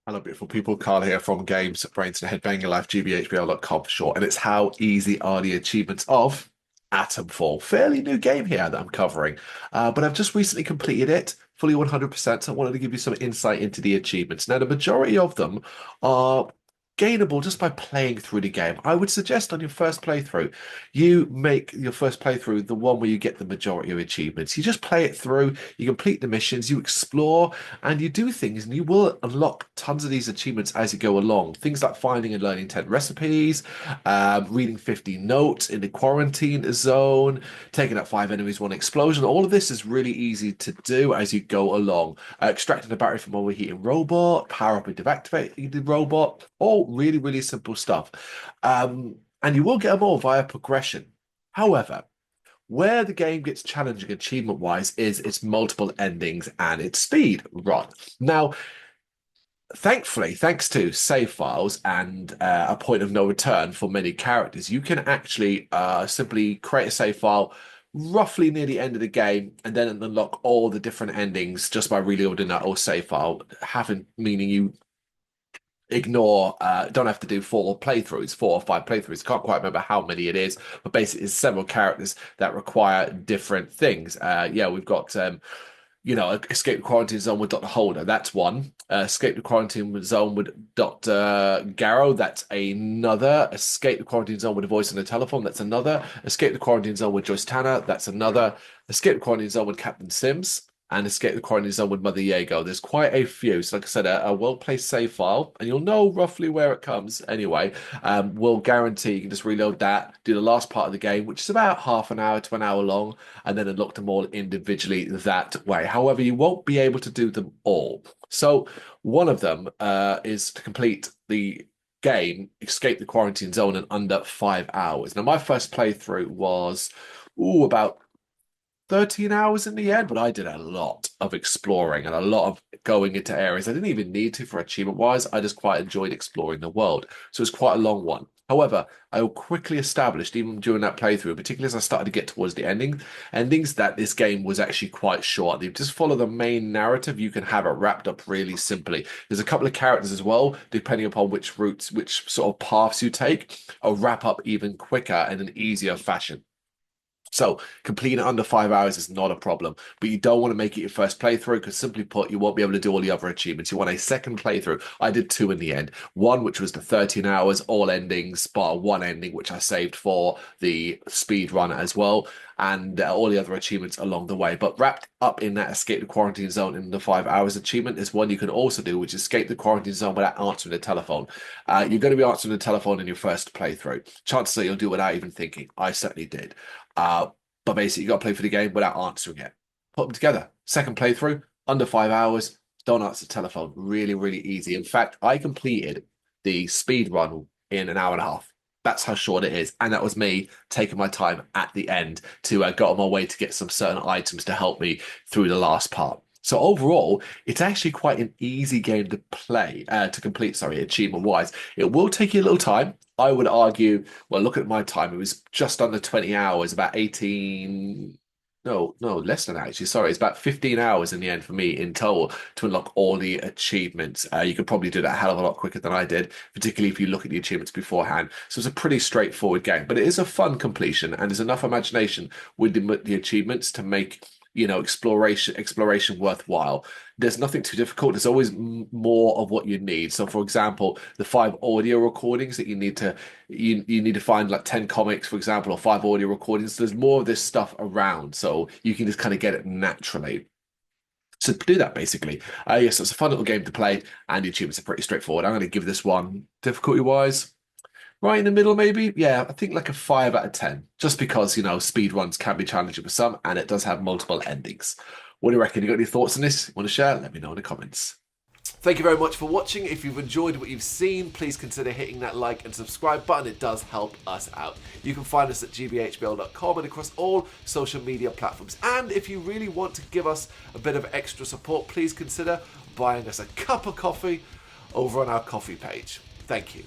Hello, beautiful people. Carl here from Games, Brains and Headbanging Life, gbhbl.com for short. And it's how easy are the achievements of Atomfall. Fairly new game here that I'm covering, but I've just recently completed it fully 100%. So I wanted to give you some insight into the achievements. Now, the majority of them are gainable just by playing through the game. I would suggest on your first playthrough, you make your first playthrough the one where you get the majority of achievements. You just play it through, you complete the missions, you explore, and you do things, and you will unlock tons of these achievements as you go along. Things like finding and learning 10 recipes, reading 50 notes in the quarantine zone, taking out 5 enemies, 1 explosion. All of this is really easy to do as you go along. Extracting a battery from a overheating robot, power up and deactivate the robot, all really, really simple stuff. And you will get more via progression. However, where the game gets challenging achievement wise is its multiple endings and its speed run. Now, thankfully, thanks to save files and a point of no return for many characters, you can actually simply create a save file roughly near the end of the game and then unlock all the different endings just by reloading that old save file, meaning you don't have to do 4 or 5 playthroughs. Can't quite remember how many it is, but basically it's several characters that require different things. Yeah, we've got escape the quarantine zone with Dr. Holder. That's one. Escape the quarantine zone with Dr. Garrow. That's another. Escape the quarantine zone with a voice on the telephone. That's another. Escape the quarantine zone with Joyce Tanner. That's another. Escape the quarantine zone with Captain Sims. And escape the quarantine zone with Mother Yago. There's quite a few. So like I said, a well-placed save file, and you'll know roughly where it comes anyway. Will guarantee you can just reload that, do the last part of the game, which is about half an hour to an hour long, and then unlock them all individually that way. However, you won't be able to do them all. So one of them is to complete the game, escape the quarantine zone in under 5 hours. Now, my first playthrough was about 13 hours in the end, but I did a lot of exploring and a lot of going into areas I didn't even need to for achievement wise. I just quite enjoyed exploring the world. So it's quite a long one. However, I quickly established, even during that playthrough, particularly as I started to get towards the endings, that this game was actually quite short. You just follow the main narrative, you can have it wrapped up really simply. There's a couple of characters as well, depending upon which routes, which sort of paths you take, will wrap up even quicker in an easier fashion. So completing it under 5 hours is not a problem, but you don't want to make it your first playthrough because simply put, you won't be able to do all the other achievements. You want a second playthrough. I did 2 in the end. One, which was the 13 hours, all endings, bar 1 ending, which I saved for the speed run as well, and all the other achievements along the way. But wrapped up in that escape the quarantine zone in the 5 hours achievement is one you can also do, which is escape the quarantine zone without answering the telephone. You're going to be answering the telephone in your first playthrough. Chances are you'll do it without even thinking. I certainly did. But basically, you got to play for the game without answering it. Put them together. Second playthrough, under 5 hours. Don't answer the telephone. Really, really easy. In fact, I completed the speed run in an hour and a half. That's how short it is. And that was me taking my time at the end to go on my way to get some certain items to help me through the last part. So overall, it's actually quite an easy game to play, to complete, sorry, achievement-wise. It will take you a little time. I would argue, well, look at my time. It was just under 20 hours, about 18, no, less than that, actually. Sorry, it's about 15 hours in the end for me in total to unlock all the achievements. You could probably do that a hell of a lot quicker than I did, particularly if you look at the achievements beforehand. So it's a pretty straightforward game, but it is a fun completion, and there's enough imagination with the achievements to make exploration worthwhile. There's nothing too difficult. There's always more of what you need. So for example, the 5 audio recordings that you need to find, like 10 comics, for example, or 5 audio recordings. There's more of this stuff around, so you can just kind of get it naturally. So do that basically. Yes, it's a fun little game to play, and the achievements are pretty straightforward. I'm going to give this one, difficulty wise, right in the middle, maybe. Yeah, I think like a 5 out of 10, just because, speed runs can be challenging for some, and it does have multiple endings. What do you reckon? You got any thoughts on this? Want to share? Let me know in the comments. Thank you very much for watching. If you've enjoyed what you've seen, please consider hitting that like and subscribe button. It does help us out. You can find us at gbhbl.com and across all social media platforms. And if you really want to give us a bit of extra support, please consider buying us a cup of coffee over on our coffee page. Thank you.